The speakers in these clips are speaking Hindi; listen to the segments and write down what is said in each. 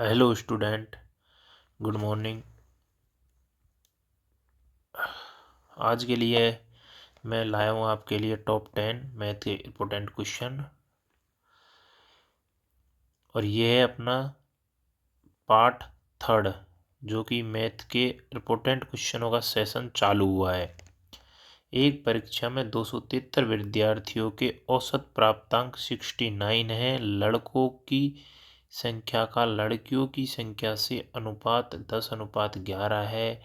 Hello student, good morning. आज के लिए मैं लाया हूँ आपके लिए टॉप 10 मैथ के इम्पोर्टेंट क्वेश्चन। और ये है अपना पार्ट 3 जो कि मैथ के इम्पोर्टेंट क्वेश्चनों का सेशन चालू हुआ है। एक परीक्षा में 273 विद्यार्थियों के औसत प्राप्तांक 69 है। लड़कों की संख्या का लड़कियों की संख्या से अनुपात 10:11 है।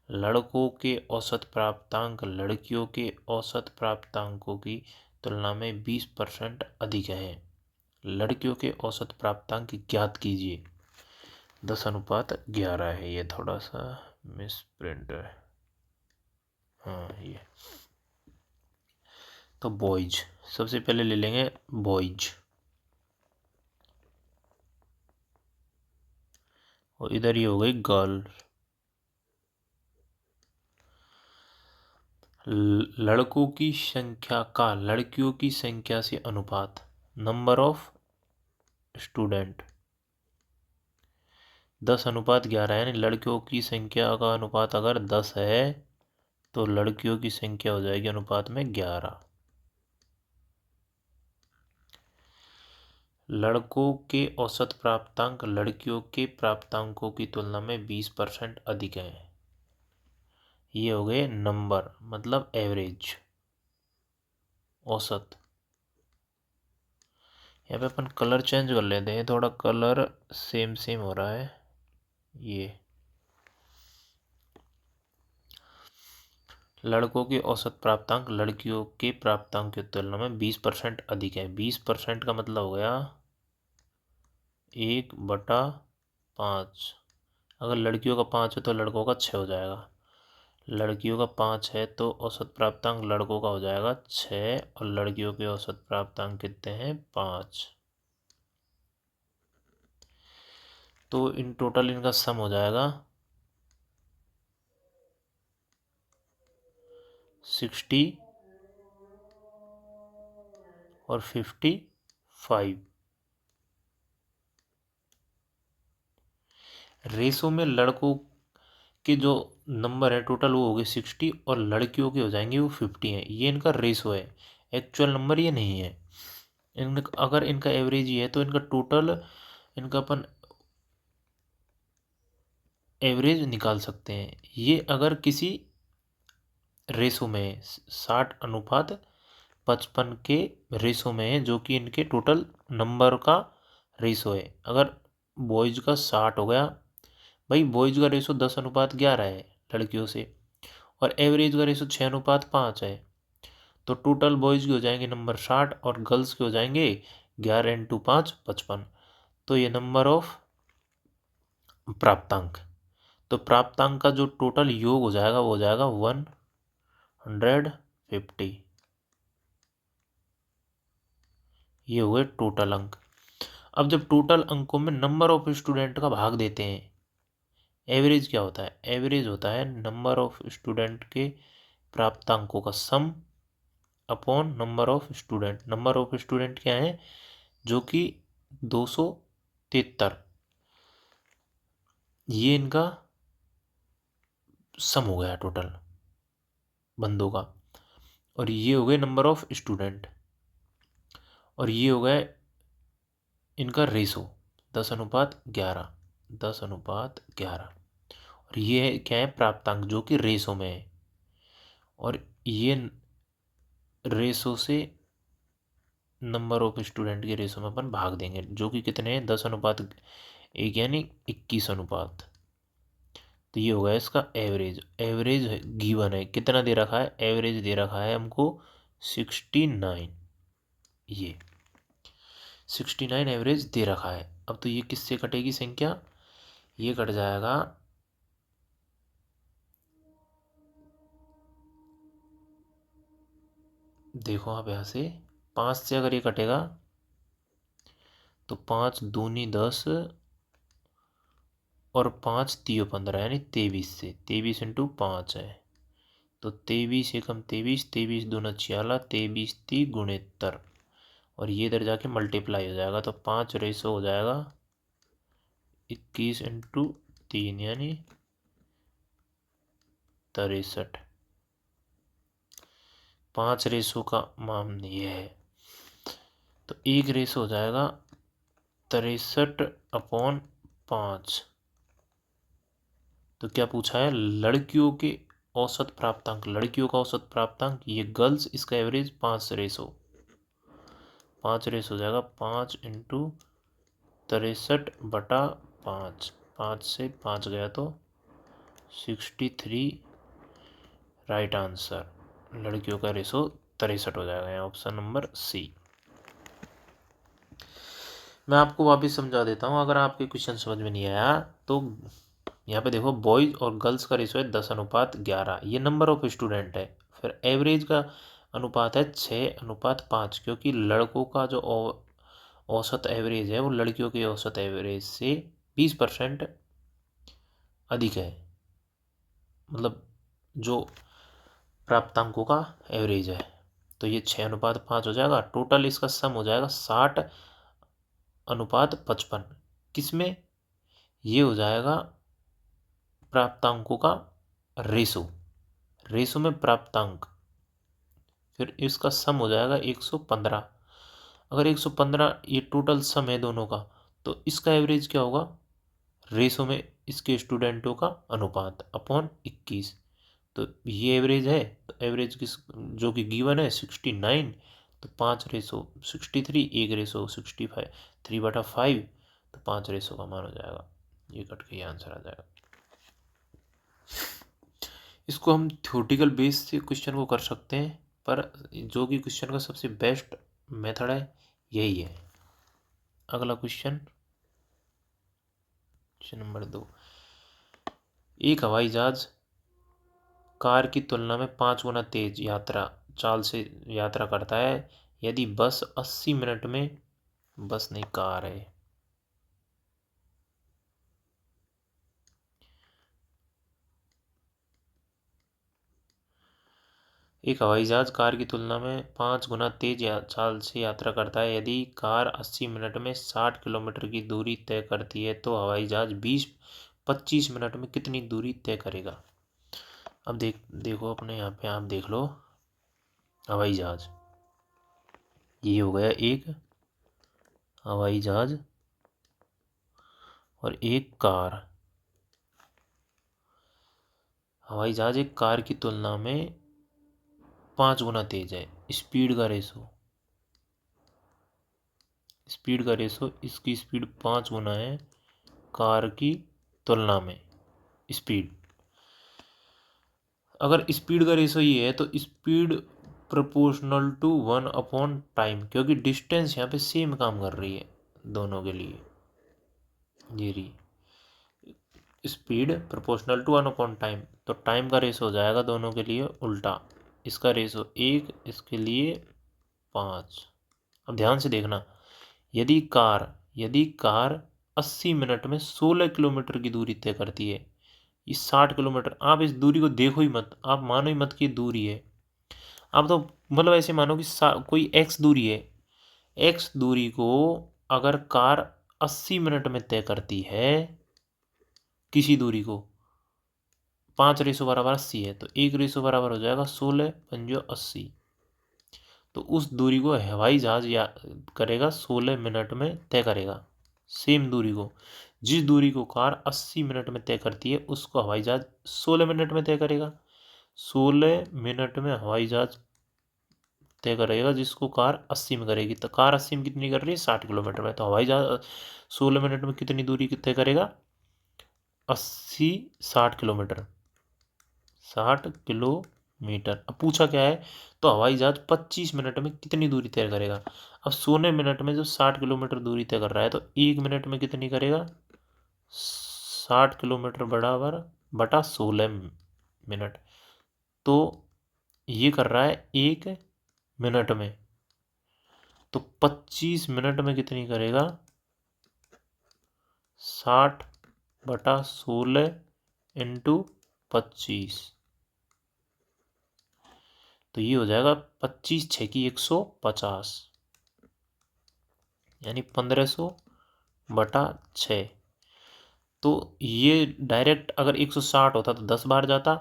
लड़कों के औसत प्राप्तांक लड़कियों के औसत प्राप्तांकों की तुलना में 20% अधिक है। लड़कियों के औसत प्राप्तांक ज्ञात कीजिए। 10:11 है। ये थोड़ा सा मिस प्रिंट है। हाँ, ये तो बॉयज सबसे पहले ले लेंगे बॉयज, और इधर ये हो गई गर्ल। लड़कों की संख्या का लड़कियों की संख्या से अनुपात, नंबर ऑफ स्टूडेंट 10:11 यानी लड़कियों की संख्या का अनुपात अगर 10 है तो लड़कियों की संख्या हो जाएगी अनुपात में 11। लड़कों के औसत प्राप्तांक लड़कियों के प्राप्तांकों की तुलना में 20% अधिक है। ये हो गए नंबर, मतलब एवरेज, औसत। यहाँ पे अपन कलर चेंज कर लेते हैं, थोड़ा कलर सेम सेम हो रहा है। ये लड़कों के औसत प्राप्तांक लड़कियों के प्राप्तांक की तुलना में 20% अधिक है। 20% का मतलब हो गया 1/5। अगर लड़कियों का 5 है तो लड़कों का 6 हो जाएगा। लड़कियों का 5 है तो औसत प्राप्तांक लड़कों का हो जाएगा 6, और लड़कियों के औसत प्राप्तांक कितने हैं? 5। तो इन टोटल इनका सम हो जाएगा 60 और 55। रेसो में लड़कों के जो नंबर है टोटल वो हो गए 60, और लड़कियों के हो जाएंगे वो 50 हैं। ये इनका रेसो है, एक्चुअल नंबर ये नहीं है। अगर इनका एवरेज ही है तो इनका टोटल, इनका अपन एवरेज निकाल सकते हैं। ये अगर किसी रेसो में 60:55 के रेसो में है, जो कि इनके टोटल नंबर का रेसो है। अगर बॉयज़ का 60 हो गया, भाई बॉयज़ का रेसो 10:11 है लड़कियों से, और एवरेज का रेसो 6:5 है। तो टोटल बॉयज़ के हो जाएंगे नंबर 60 और गर्ल्स के हो जाएंगे 11 × 5 55। तो ये नंबर ऑफ प्राप्तांक, तो प्राप्तांक का जो टोटल योग हो जाएगा वो हो जाएगा 150। ये हुए टोटल अंक। अब जब टोटल अंकों में नंबर ऑफ स्टूडेंट का भाग देते हैं, एवरेज क्या होता है? एवरेज होता है नंबर ऑफ स्टूडेंट के प्राप्तांकों का सम upon number of student. Number of student क्या है? जो कि 273, ये इनका सम हो गया टोटल बंदों का। और ये हो गए नंबर ऑफ स्टूडेंट, और ये हो गए इनका रेशो 10:11। 10:11। और ये क्या है? प्राप्तांक, जो कि रेशो में है। और ये रेशो से नंबर ऑफ स्टूडेंट के रेशो में अपन भाग देंगे, जो कि कितने हैं? 10:1 यानी 21 अनुपात। तो ये होगा इसका एवरेज। एवरेज गिवन है, कितना दे रखा है? एवरेज दे रखा है हमको 69। ये 69 एवरेज दे रखा है। अब तो ये किससे कटेगी संख्या? ये कट जाएगा देखो आप यहाँ से 5 से अगर ये कटेगा तो 5 दूनी 10 और 5 तियो 15 यानी 23 से। 23 × 5 है तो 23 एकम 23, 23 दूना 46, 23 × 3 = 69। और ये इधर जाके मल्टीप्लाई हो जाएगा तो 5 रेशो हो जाएगा 21 इंटू 3 यानी 63। 5 रेशो का मान ये है, तो एक रेशो हो जाएगा 63/5। तो क्या पूछा है, लड़कियों के औसत प्राप्तांक, लड़कियों का औसत प्राप्तांक, ये गर्ल्स, इसका एवरेज 5 रेशो, 5 रेशो हो जाएगा 5 इंटू 63/5। 5 से 5 गया तो 63 राइट आंसर। लड़कियों का रेशो 63 हो जाएगा, यहाँ ऑप्शन नंबर सी। मैं आपको वापस समझा देता हूँ, अगर आपके क्वेश्चन समझ में नहीं आया तो यहाँ पे देखो, बॉयज़ और गर्ल्स का रेशो है 10:11, ये नंबर ऑफ स्टूडेंट है। फिर एवरेज का अनुपात है 6:5, क्योंकि लड़कों का जो औसत एवरेज है वो लड़कियों के औसत एवरेज से 20% अधिक है, मतलब जो प्राप्तांकों का एवरेज है। तो ये 6:5 हो जाएगा। टोटल इसका सम हो जाएगा 60:55। किसमें, ये हो जाएगा प्राप्तांकों का रेशो, रेशो में प्राप्तांक, फिर इसका सम हो जाएगा 115। अगर 115 ये टोटल सम है दोनों का, तो इसका एवरेज क्या होगा, रेशो में इसके स्टूडेंटों का अनुपात अपॉन 21। तो ये एवरेज है, तो एवरेज किस जो कि गिवन है 69, तो 5 रेशो 63, 1 रेशो 65, 3/5, तो 5 रेशो का मान हो जाएगा। ये कट के ये आंसर आ जाएगा। इसको हम थ्योरेटिकल बेस से क्वेश्चन को कर सकते हैं, पर जो कि क्वेश्चन का सबसे बेस्ट मेथड है यही है। अगला क्वेश्चन, क्वेश्चन नंबर 2। एक हवाई जहाज कार की तुलना में 5 गुना तेज चाल से यात्रा करता है यदि बस 80 मिनट में, बस नहीं कार है, एक हवाई जहाज कार की तुलना में 5 गुना तेज चाल से यात्रा करता है यदि कार 80 मिनट में 60 किलोमीटर की दूरी तय करती है, तो हवाई जहाज 25 मिनट में कितनी दूरी तय करेगा। अब देखो अपने यहाँ पे आप देख लो, हवाई जहाज, ये हो गया एक हवाई जहाज और एक कार। हवाई जहाज एक कार की तुलना में 5 गुना तेज है, स्पीड का रेशो, इसकी स्पीड 5 गुना है कार की तुलना में स्पीड। अगर स्पीड का रेशो ये है तो स्पीड प्रोपोर्शनल टू 1/टाइम, क्योंकि डिस्टेंस यहाँ पे सेम काम कर रही है दोनों के लिए। ये रही स्पीड प्रोपोर्शनल टू 1/टाइम, तो टाइम का रेशो हो जाएगा दोनों के लिए उल्टा, इसका रेशो 1, इसके लिए 5। अब ध्यान से देखना, यदि कार 80 मिनट में 16 किलोमीटर की दूरी तय करती है, ये 60 किलोमीटर, आप इस दूरी को देखो ही मत, आप मानो ही मत कि दूरी है, आप तो मतलब ऐसे मानो कि कोई एक्स दूरी है, एक्स दूरी को अगर कार 80 मिनट में तय करती है, किसी दूरी को, 5 रेशो बराबर 80 है, तो 1 रेशो बराबर हो जाएगा 16 पंजो 80। तो उस दूरी को हवाई जहाज या करेगा 16 मिनट में तय करेगा, सेम दूरी को, जिस दूरी को कार 80 मिनट में तय करती है उसको हवाई जहाज 16 मिनट में तय करेगा। 16 मिनट में हवाई जहाज तय करेगा जिसको कार 80 में करेगी, तो कार 80 में कितनी कर रही है, 60 किलोमीटर में, तो हवाई जहाज 16 मिनट में कितनी दूरी तय करेगा, 80 60 किलोमीटर, 60 किलोमीटर। अब पूछा क्या है, तो हवाई जहाज 25 मिनट में कितनी दूरी तय करेगा। अब 16 मिनट में जो 60 किलोमीटर दूरी तय कर रहा है, तो 1 मिनट में कितनी करेगा, 60 किलोमीटर बराबर बटा 16 मिनट, तो ये कर रहा है 1 मिनट में, तो 25 मिनट में कितनी करेगा, 60/16 इंटू 25, तो ये हो जाएगा 25 6 की 150, यानी 1500/6। तो ये डायरेक्ट अगर 160 होता तो 10 बार जाता,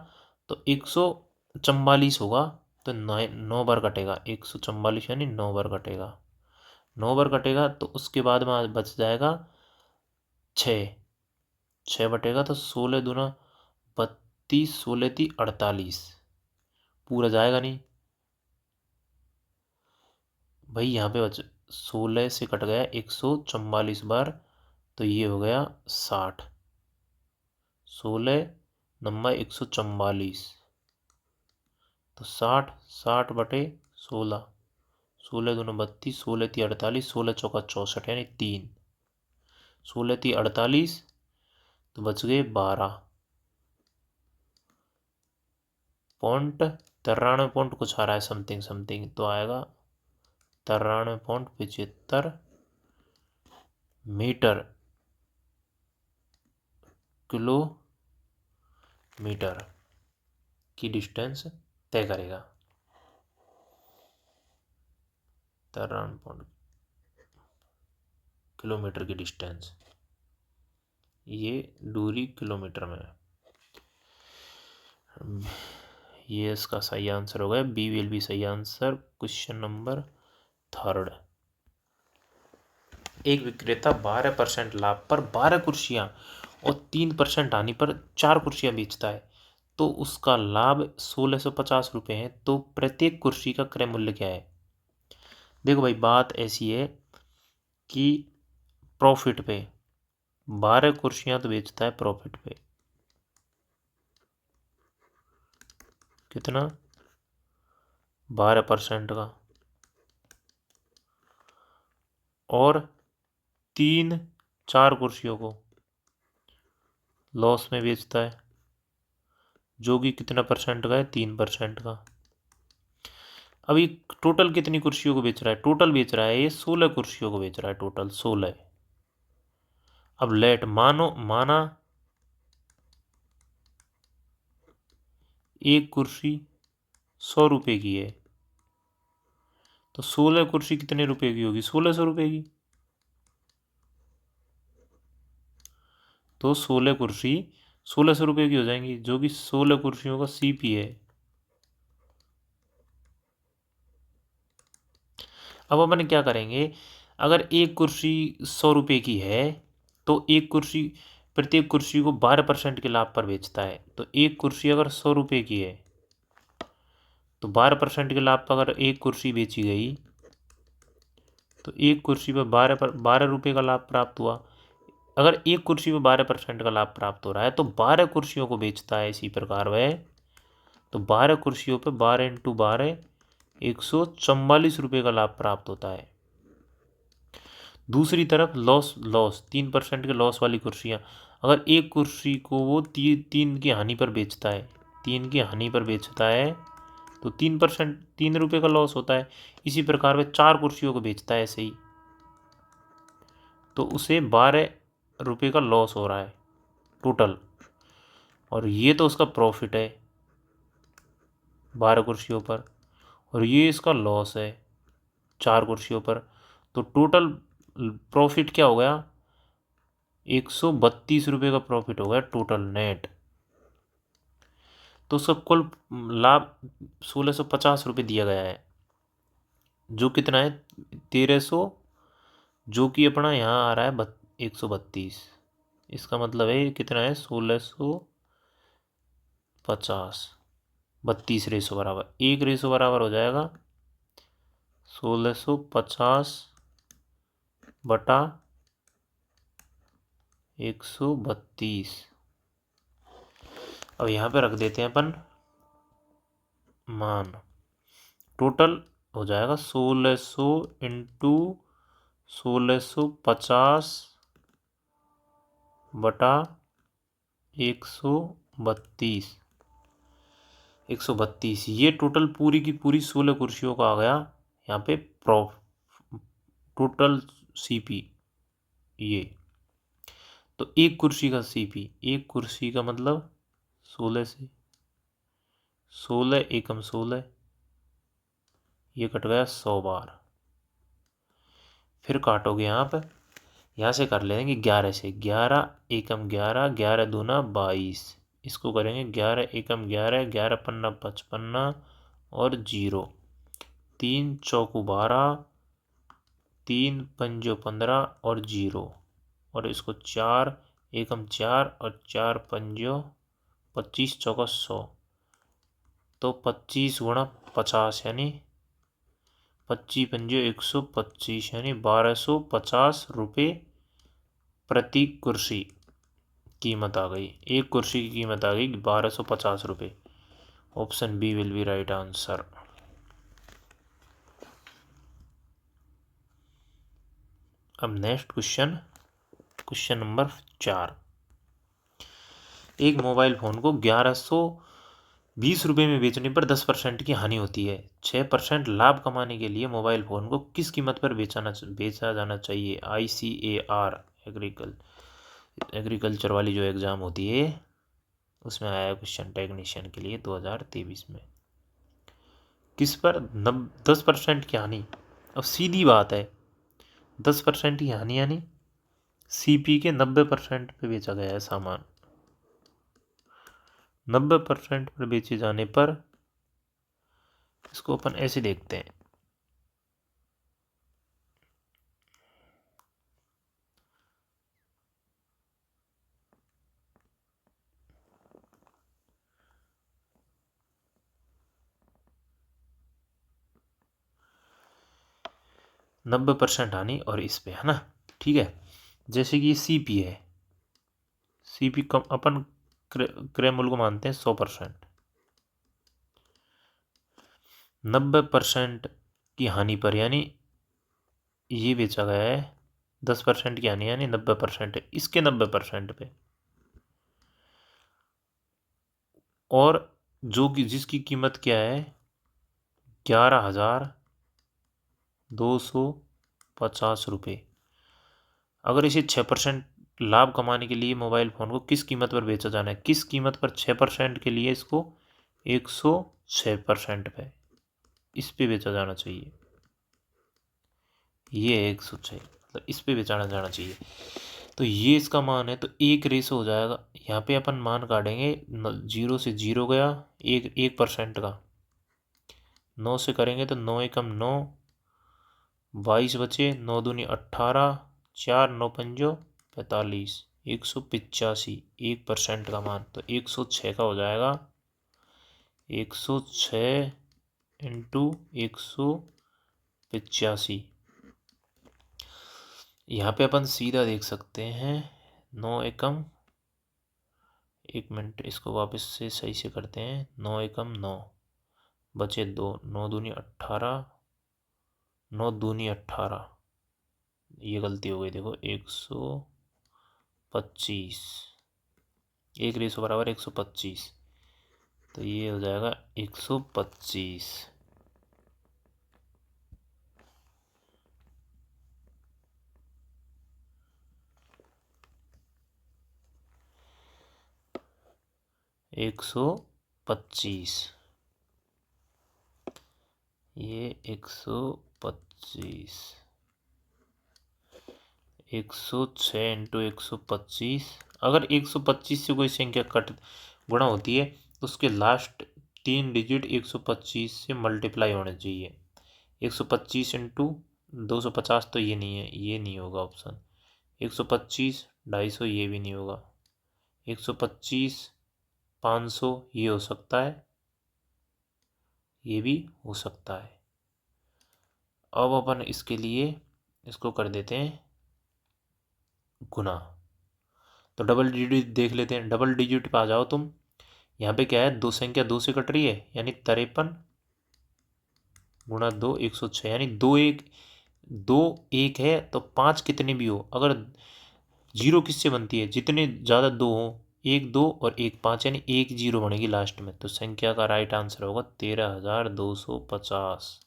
तो 144 होगा तो 9 बार कटेगा। 144 यानी 9 बार कटेगा। 9 बार कटेगा तो उसके बाद में बच जाएगा 6। 6 बटेगा तो 16 दूना 32, 16 ती 48। पूरा जाएगा नहीं भाई, यहाँ पे बच 16 से कट गया 144 बार, तो ये हो गया 60। 16 नंबर 144, तो 60 बटे 16। 16 दूना 32, 16 ती 48, 16 चौका 64 यानी 3। 16 ती 48 तो बच गए 12 पॉइंट 93 कुछ आ रहा है, समथिंग समथिंग, तो आएगा 93.75 मीटर किलोमीटर की डिस्टेंस तय करेगा। 93 किलोमीटर की डिस्टेंस, ये दूरी किलोमीटर में है। ये इसका सही आंसर हो गया, बी विल बी सही आंसर। Question number 3। एक विक्रेता 12% लाभ पर 12 कुर्सियां और 3% हानि पर 4 कुर्सियां बेचता है, तो उसका लाभ 1650 रुपये है। तो प्रत्येक कुर्सी का क्रय मूल्य क्या है? देखो भाई, बात ऐसी है कि प्रॉफिट पे 12 कुर्सियां तो बेचता है प्रॉफिट पे, कितना? 12% का, और 4 कुर्सियों को लॉस में बेचता है, जो कि कितना परसेंट का है? 3% का। अभी टोटल कितनी कुर्सियों को बेच रहा है? टोटल बेच रहा है ये 16 कुर्सियों को बेच रहा है, टोटल 16। अब लेट माना एक कुर्सी 100 रुपये की है, तो 16 कुर्सी कितने रुपए की होगी? 1600 रुपये की। तो 16 कुर्सी 1600 रुपये की हो जाएंगी, जो कि 16 कुर्सियों का सीपी है। अब अपन क्या करेंगे, अगर एक कुर्सी 100 रुपये की है, तो एक कुर्सी, प्रत्येक कुर्सी को 12% के लाभ पर बेचता है। तो एक कुर्सी अगर 100 रुपये की है, तो 12% के लाभ पर अगर एक कुर्सी बेची गई, तो एक कुर्सी पर 12 रुपये का लाभ प्राप्त हुआ। अगर एक कुर्सी पर 12% का लाभ प्राप्त हो रहा है, तो 12 कुर्सियों को बेचता है इसी प्रकार वह, तो 12 कुर्सियों पर 12 × 12 144 रुपये का लाभ प्राप्त होता है। दूसरी तरफ लॉस 3% के लॉस वाली कुर्सियाँ, अगर एक कुर्सी को वो 3 की हानि पर बेचता है, 3 की हानि पर बेचता है, तो 3%, 3 रुपये का लॉस होता है। इसी प्रकार वह 4 कुर्सियों को बेचता है ऐसे ही, तो उसे 12 रुपये का लॉस हो रहा है टोटल, और ये तो उसका प्रॉफिट है 12 कुर्सियों पर, और ये इसका लॉस है 4 कुर्सियों पर। तो टोटल प्रॉफिट क्या हो गया? 132 रुपये का प्रॉफिट हो गया टोटल नेट। तो उसका कुल लाभ 1650 रुपये दिया गया है, जो कितना है? 1300, जो कि अपना यहाँ आ रहा है 132। इसका मतलब है कितना है? 1650, 32 रेशो बराबर, 1 रेशो बराबर हो जाएगा 1650 बटा 132। अब यहाँ पे रख देते हैं अपन मान, टोटल हो जाएगा 1600 इंटू 1650 बटा 132। 132, ये टोटल पूरी की पूरी 16 कुर्सियों का आ गया यहाँ पे टोटल सीपी। ये तो एक कुर्सी का सीपी, एक कुर्सी का मतलब 16 से 16 एकम 16, ये कट गया 100 बार। फिर काटोगे यहाँ पे यहाँ से कर लेंगे 11 से, 11 एकम 11, 11 दूना 22, इसको करेंगे 11 एकम 11, 11 पन्ना 55 और 0, 3 चौकू 12, 3 पंजो 15 और 0, और इसको 4 एकम 4 और 4 पंजो 25 चौका 100, तो 25 गुणा 50 यानी 25 पंजो 125 यानी 1250 रुपये प्रति कुर्सी कीमत आ गई। एक कुर्सी की कीमत आ गई 1250 रुपये। Option B will be right answer. अब नेक्स्ट क्वेश्चन, क्वेश्चन नंबर 4। एक मोबाइल फोन को 1120 रुपये में बेचने पर 10% की हानि होती है। 6% लाभ कमाने के लिए मोबाइल फोन को किस कीमत पर बेचा जाना चाहिए? ICAR एग्रीकल्चर वाली जो एग्ज़ाम होती है उसमें आया क्वेश्चन टेक्नीशियन के लिए 2023 में। किस पर 10% की हानि? अब सीधी बात है, 10% की हानि यानी CP के 90% पे बेचा गया है सामान। 90% पर बेचे जाने पर इसको अपन ऐसे देखते हैं, नब्बे % हानि और इस पे, है ना, ठीक है। जैसे कि CP है, CP कम अपन क्रैमूल को मानते हैं 100%। 90% की हानि पर यानी ये बेचा गया है, 10% की हानि यानी 90% है इसके 90% पे, और जो कि जिसकी कीमत क्या है 11,250 रुपये। अगर इसे 6% लाभ कमाने के लिए मोबाइल फ़ोन को किस कीमत पर बेचा जाना है? किस कीमत पर? 6% के लिए इसको 106% पे, इस पे बेचा जाना चाहिए। ये 106 मतलब इस पे बेचा जाना चाहिए। तो ये इसका मान है, तो 1 हो जाएगा। यहाँ पे अपन मान काटेंगे, 0 से 0 गया, 1% का 9 से करेंगे तो 9 एकम 9, 22 बचे, 9 दूनी 18, 4 9 पंजो 45, 185, 1% का मान, तो 106 का हो जाएगा। 106 इंटू 185, यहाँ पे अपन सीधा देख सकते हैं 9 एकम, एक मिनट इसको वापस से सही से करते हैं, 9 एकम 9 बचे 2, 9 दूनी 18, 9 दूनी 18, ये गलती हो गई, देखो 125, 1 बराबर 125, तो ये हो जाएगा 125। एक सौ पच्चीस, ये 125, 106 इंटू 125। अगर 125 से कोई संख्या कट गुणा होती है तो उसके लास्ट 3 डिजिट 125 से मल्टीप्लाई होने चाहिए। 125 इंटू 250 तो ये नहीं है, ये नहीं होगा ऑप्शन। 125 250 ये भी नहीं होगा। 125 500 ये हो सकता है, ये भी हो सकता है। अब अपन इसके लिए इसको कर देते हैं गुना, तो डबल डिजिट देख लेते हैं। डबल डिजिट पे आ जाओ तुम। यहाँ पे क्या है, दो संख्या 2 से कट रही है यानी 53 गुणा 2 106, यानी 2 1 है तो 5 कितने भी हो, अगर 0 किससे बनती है, जितने ज़्यादा 2 हो, 1 2 और 1 5, यानी 1 0 बनेगी लास्ट में। तो संख्या का राइट आंसर होगा 13,250।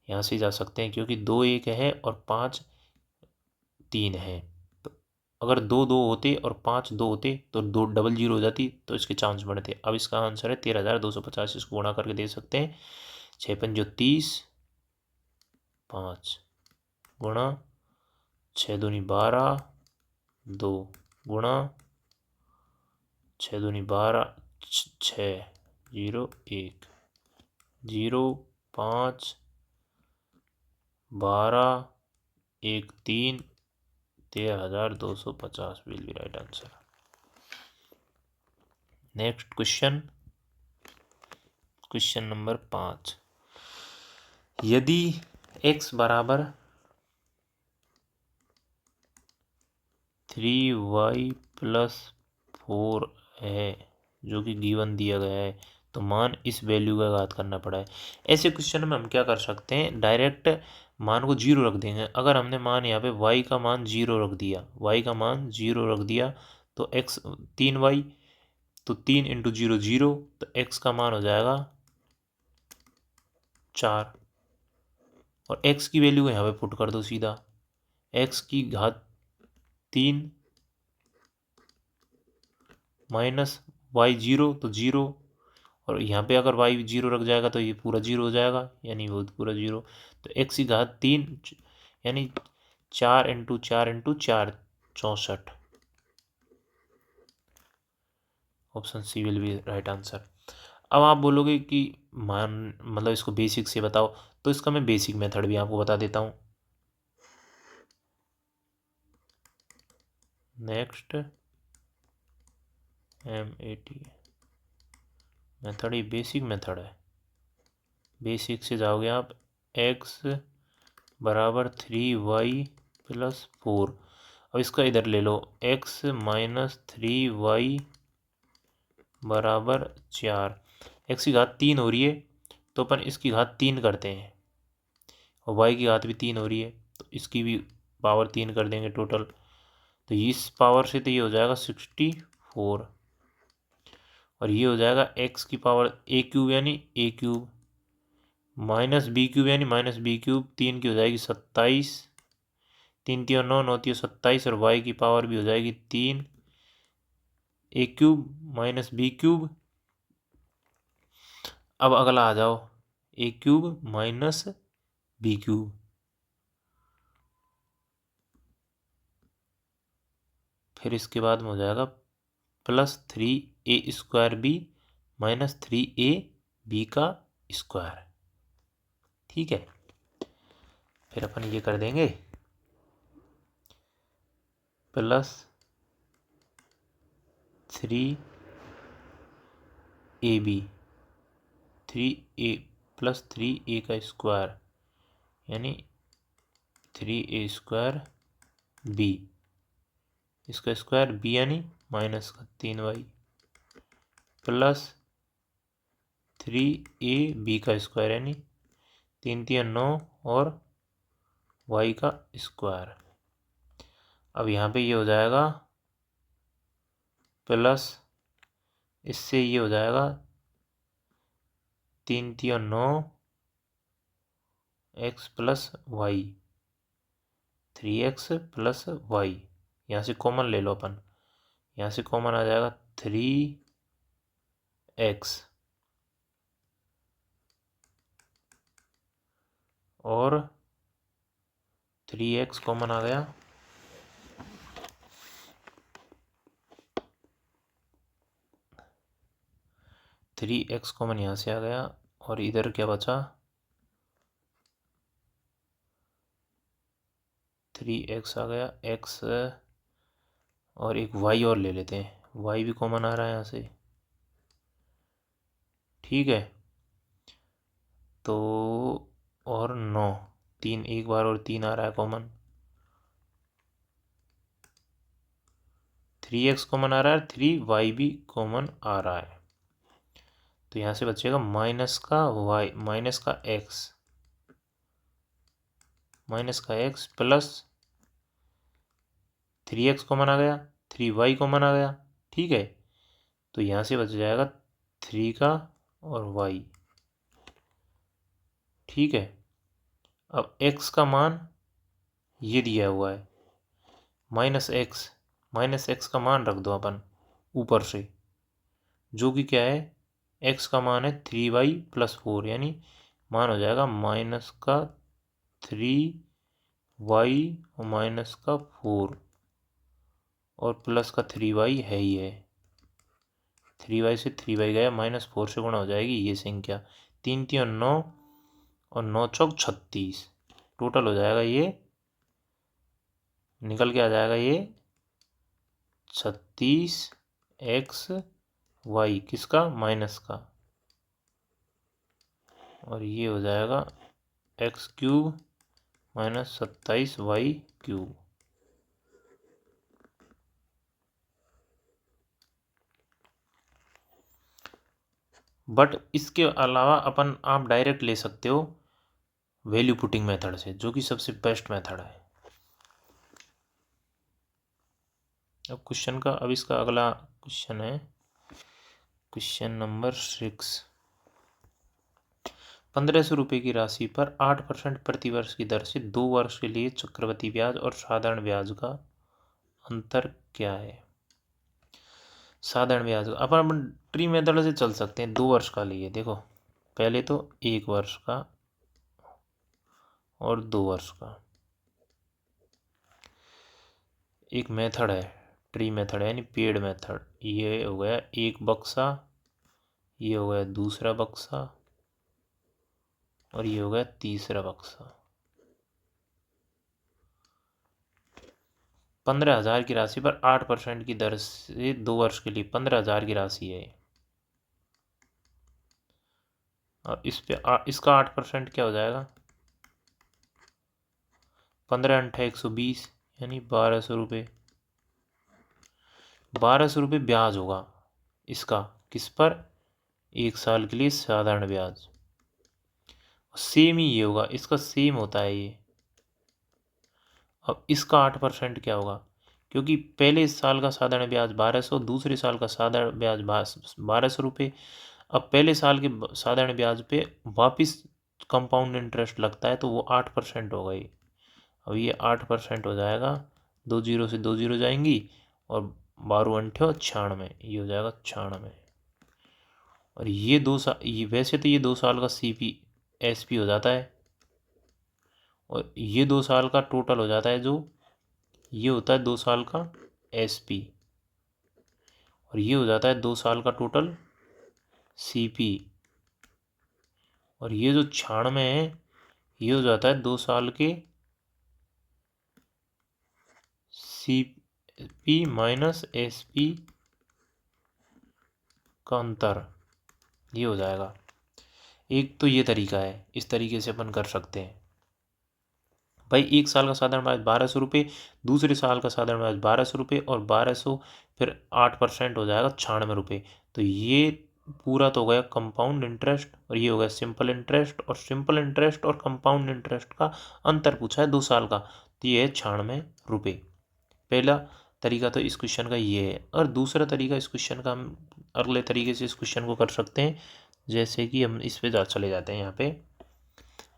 यहाँ से जा सकते हैं क्योंकि 2 1 है और 5 3 है, तो अगर 2 2 होते और 5 2 होते तो 2 डबल 0 हो जाती, तो इसके चांस बढ़ते। अब इसका आंसर है 13,250। इसको गुणा करके दे सकते हैं, 6 पंजो 30, 5 गुणा 6 दूनी 12, 2 गुणा 6 दूनी 12, 6 0 1 0 5 12 1 3 13,250 will be right answer. Next question, question number 5। यदि x बराबर 3y + 4 है, जो कि गिवन दिया गया है, तो मान इस वैल्यू का घात करना पड़ा है। ऐसे क्वेश्चन में हम क्या कर सकते हैं, डायरेक्ट मान को 0 रख देंगे। अगर हमने मान यहाँ पे y का मान 0 रख दिया, y का मान 0 रख दिया, तो x 3y, तो 3 × 0 0, तो x का मान हो जाएगा 4, और x की वैल्यू यहाँ पे पुट कर दो सीधा, x की घात 3 माइनस y 0, तो 0, और यहाँ पे अगर y 0 रख जाएगा तो ये पूरा 0 हो जाएगा, यानी वो पूरा 0, तो x की घात 3 यानी 4 × 4 × 4 64। Option C will be right answer. अब आप बोलोगे कि मान मतलब इसको बेसिक से बताओ, तो इसका मैं बेसिक मेथड भी आपको बता देता हूँ। नेक्स्ट MAT मेथड, ये बेसिक मेथड है। बेसिक से जाओगे आप, x बराबर 3y + 4। अब इसका इधर ले लो, x - 3y बराबर 4। x की घात 3 हो रही है, तो अपन इसकी घात 3 करते हैं, और y की घात भी 3 हो रही है, तो इसकी भी पावर 3 कर देंगे टोटल, तो इस पावर से तो ये हो जाएगा 64, और ये हो जाएगा x की पावर a³ यानी a³ माइनस b³ यानी -b³, 3 की हो जाएगी 27, 3 × 9 9 × 27, और y की पावर भी हो जाएगी 3 a³ - b³। अब अगला आ जाओ, a³ - b³, फिर इसके बाद में हो जाएगा +3a² b - 3ab का स्क्वायर। ठीक है, फिर अपन ये कर देंगे +3ab 3a + 3a का स्क्वायर यानी 3a² b, इसका स्क्वायर b यानी -3y + 3ab का स्क्वायर यानी 3 × 9 और y का स्क्वायर। अब यहाँ पे ये हो जाएगा प्लस, इससे ये हो जाएगा 3 × 9 x + y, 3x + y, यहाँ से कॉमन ले लो अपन, यहाँ से कॉमन आ जाएगा 3x, और 3x कॉमन आ गया, थ्री एक्स कॉमन यहाँ से आ गया, और इधर क्या बचा 3x आ गया, x और एक y और ले लेते हैं, y भी कॉमन आ रहा है यहाँ से। ठीक है, तो और 9, 3 एक बार और 3 आ रहा है कॉमन, 3x कॉमन आ रहा है, 3y भी कॉमन आ रहा है, तो यहाँ से बचेगा माइनस का y माइनस का x प्लस 3x कॉमन आ गया, 3y कॉमन आ गया। ठीक है, तो यहाँ से बच जाएगा 3 का और y। ठीक है, अब x का मान ये दिया हुआ है -x का मान रख दो अपन ऊपर से, जो कि क्या है, x का मान है 3y + 4, यानी मान हो जाएगा -3y वाई और माइनस का 4 और प्लस का 3y है ही है। 3y से 3y गया, -4 से गुणा हो जाएगी ये संख्या। 3 3 9 और 9 चौक 36। टोटल हो जाएगा ये, निकल के आ जाएगा ये 36x किसका, माइनस का, और ये हो जाएगा x³ माइनस 27y³। बट इसके अलावा अपन आप डायरेक्ट ले सकते हो वैल्यू पुटिंग मेथड से, जो कि सबसे बेस्ट मेथड है। अब क्वेश्चन का, अब इसका अगला क्वेश्चन है क्वेश्चन नंबर 6। 1500 रुपये की राशि पर 8% प्रतिवर्ष की दर से 2 वर्ष के लिए चक्रवृद्धि ब्याज और साधारण ब्याज का अंतर क्या है। साधारण ब्याज अपन ट्री मेथड से चल सकते हैं 2 वर्ष का लिए। देखो पहले तो 1 वर्ष का और 2 वर्ष का एक मेथड है, ट्री मेथड है यानी पेड़ मेथड। ये हो गया एक बक्सा, ये हो गया दूसरा बक्सा और ये हो गया तीसरा बक्सा। 15,000 की राशि पर 8% की दर से 2 वर्ष के लिए 15,000 की राशि है, और इस पे इसका 8% क्या हो जाएगा, 15 × 120 यानी 1200 रुपये। 1200 रुपये ब्याज होगा इसका, किस पर, 1 साल के लिए साधारण ब्याज। सेम ही ये होगा, इसका सेम होता है ये। अब इसका 8% क्या होगा, क्योंकि पहले साल का साधारण ब्याज 1200, दूसरे साल का साधारण ब्याज 1200 रुपये। अब पहले साल के साधारण ब्याज पे वापस कंपाउंड इंटरेस्ट लगता है, तो वो 8% होगा ये। अब ये 8% हो जाएगा, 2 जीरो से 2 जीरो जाएंगी और 12 अंठे 96, ये हो जाएगा 96। और ये 2 साल, ये वैसे तो ये 2 साल का CP/SP हो जाता है, और ये 2 साल का टोटल हो जाता है, जो ये होता है 2 साल का SP, और ये हो जाता है 2 साल का टोटल CP, और ये जो 96 है ये हो जाता है 2 साल के CP माइनस SP का अंतर, ये हो जाएगा। एक तो ये तरीका है, इस तरीके से अपन कर सकते हैं भाई। 1 साल का साधारण ब्याज 1200 रुपये, दूसरे साल का साधारण ब्याज 1200 रुपये, और 1200 फिर 8% हो जाएगा 96 रुपये। तो ये पूरा तो हो गया कंपाउंड इंटरेस्ट, और ये हो गया सिंपल इंटरेस्ट, और सिंपल इंटरेस्ट और कंपाउंड इंटरेस्ट का अंतर पूछा है 2 साल का, तो ये है 96 रुपये। पहला तरीका तो इस क्वेश्चन का ये है। और दूसरा तरीका इस क्वेश्चन का, हम अगले तरीके से इस क्वेश्चन को कर सकते हैं। जैसे कि हम इस पे चले जाते हैं, यहाँ पे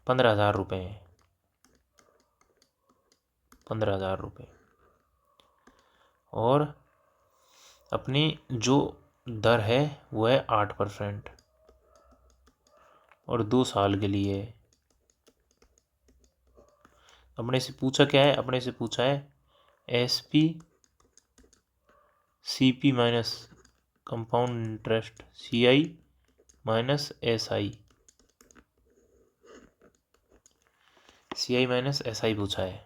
15,000 रुपये हैं, 15,000 रुपये, और अपनी जो दर है वो है 8%, और 2 साल के लिए। अपने से पूछा क्या है, अपने से पूछा है SP CP minus compound interest CI minus SI, CI minus SI पूछा है।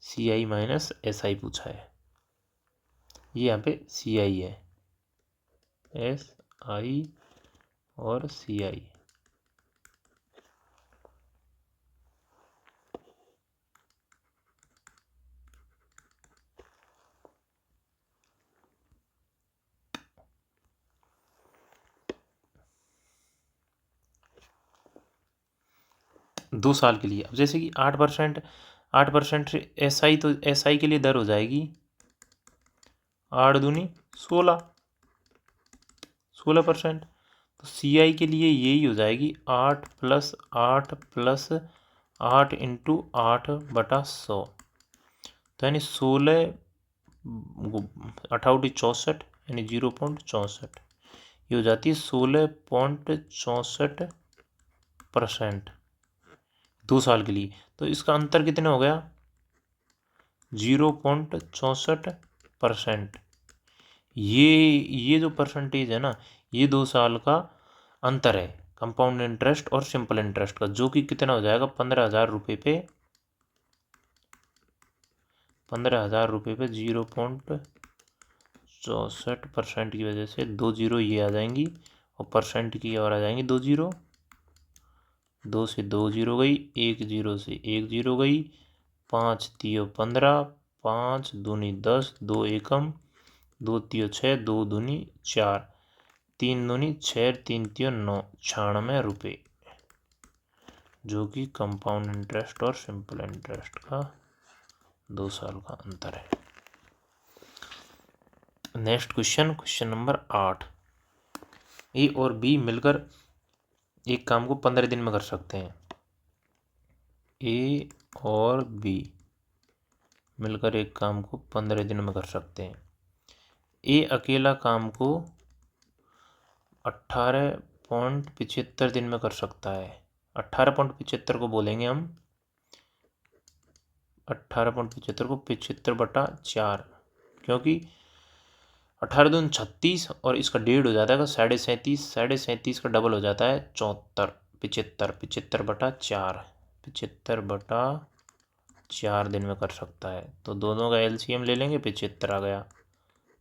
CI माइनस SI पूछा है, ये यहाँ पे CI है, SI और CI। दो साल के लिए। अब जैसे कि 8% से SI, तो SI के लिए दर हो जाएगी 8 दूनी 16%। तो CI के लिए यही हो जाएगी 8 + 8 + 8 × 8/100, तो यानी 16 8 × 64 यानी 0.64, ये हो जाती है 16.64% 2 साल के लिए। तो इसका अंतर कितना हो गया? 0.64%। ये जो परसेंटेज है ना, ये 2 साल का अंतर है कंपाउंड इंटरेस्ट और सिंपल इंटरेस्ट का, जो कि कितना हो जाएगा? 15,000 रुपये पे 0.64% की वजह से 2 जीरो ये आ जाएंगी और परसेंट की और आ जाएंगी 2 जीरो, 2 से 2 जीरो गई, 1 जीरो से 1 जीरो गई, 5 तियो 15, 5 दूनी 10, 2 एकम, 2 तियो 6, 2 दूनी 4, 3 दूनी 6, 3 तियो 9, 96 रुपये, जो कि कंपाउंड इंटरेस्ट और सिंपल इंटरेस्ट का 2 साल का अंतर है। Next question, question number 8। ए और बी मिलकर एक काम को 15 दिन में कर सकते हैं। ए और बी मिलकर एक काम को 15 दिन में कर सकते हैं। ए अकेला काम को 18.75 दिन में कर सकता है। 18.75 को बोलेंगे हम 18.75 को 75/4, क्योंकि 18 दूनी 36 और इसका 1.5 हो जाता है 37.5, 37.5 का डबल हो जाता है 74, 75, 75/4, 75/4 दिन में कर सकता है। तो दोनों का एलसीएम ले लेंगे, 75 आ गया।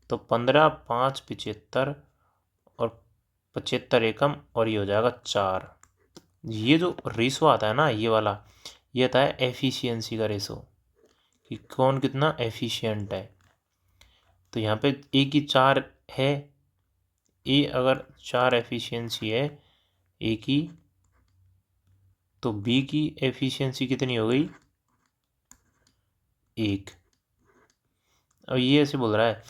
तो 15, 5, 75 और 75 एकम और ये हो जाएगा 4। ये जो रेशो आता है ना, ये वाला, ये आता है एफिशिएंसी का रेशो, कि कौन कितना एफिशिएंट है। तो यहाँ पे ए की 4 है, ए अगर 4 एफिशिएंसी है ए की, तो बी की एफिशिएंसी कितनी हो गई? 1। अब ये ऐसे बोल रहा है,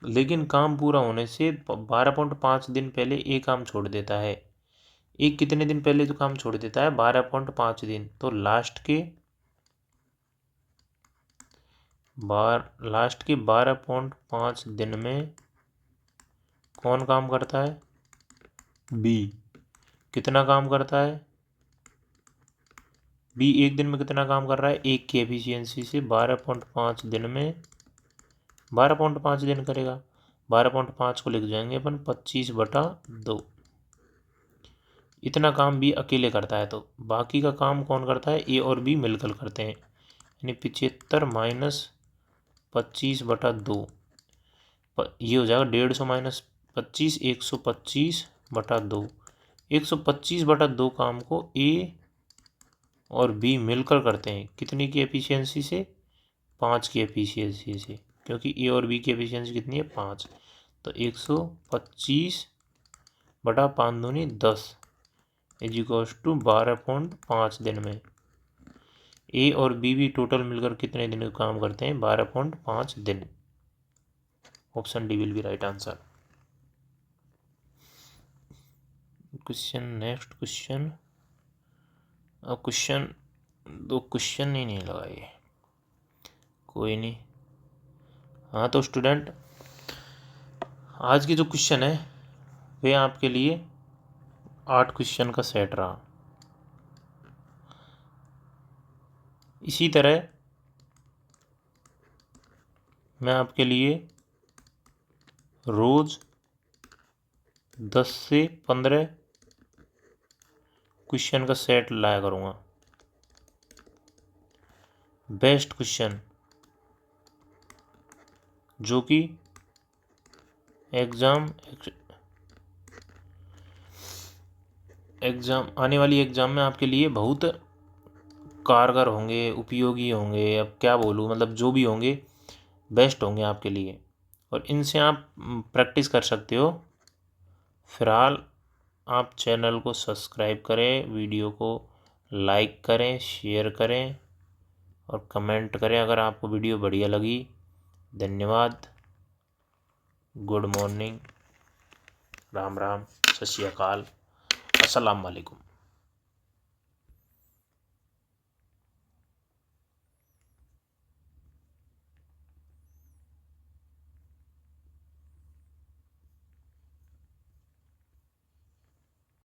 लेकिन काम पूरा होने से 12.5 दिन पहले ए काम छोड़ देता है। ए कितने दिन पहले जो काम छोड़ देता है? 12.5 दिन। तो लास्ट के 12.5 दिन में कौन काम करता है? बी। कितना काम करता है बी? एक दिन में कितना काम कर रहा है? 1 की एफिशिएंसी से 12.5 दिन में 12.5 दिन करेगा। 12.5 को लिख जाएंगे अपन 25/2। इतना काम बी अकेले करता है, तो बाकी का काम कौन करता है? ए और बी मिलकर करते हैं, यानी 75 माइनस 25/2, ये हो जाएगा 150 माइनस 25, 125/2। 125/2 काम को ए और बी मिलकर करते हैं। कितनी की एफिशिएंसी से? 5 की एफिशिएंसी से, क्योंकि ए और बी की एफिशिएंसी कितनी है? 5। तो 125/5 दूनी 10 इज इक्वल्स टू 12.5 दिन में। ए और बी भी टोटल मिलकर कितने दिन का काम करते हैं? 12.5 दिन। Option D will be right answer. Question, next question. अब क्वेश्चन 2 क्वेश्चन ही नहीं लगाए, कोई नहीं। हाँ तो स्टूडेंट, आज की जो क्वेश्चन है वे आपके लिए 8 क्वेश्चन का सेट रहा। इसी तरह मैं आपके लिए रोज 10 से 15 क्वेश्चन का सेट लाया करूँगा। बेस्ट क्वेश्चन जो कि एग्ज़ाम आने वाली एग्ज़ाम में आपके लिए बहुत कारगर होंगे, उपयोगी होंगे, अब क्या बोलूँ, मतलब जो भी होंगे बेस्ट होंगे आपके लिए, और इनसे आप प्रैक्टिस कर सकते हो। फिलहाल आप चैनल को सब्सक्राइब करें, वीडियो को लाइक करें, शेयर करें और कमेंट करें अगर आपको वीडियो बढ़िया लगी। धन्यवाद। गुड मॉर्निंग, राम राम, सत श्री अकाल, अस्सलाम वालेकुम।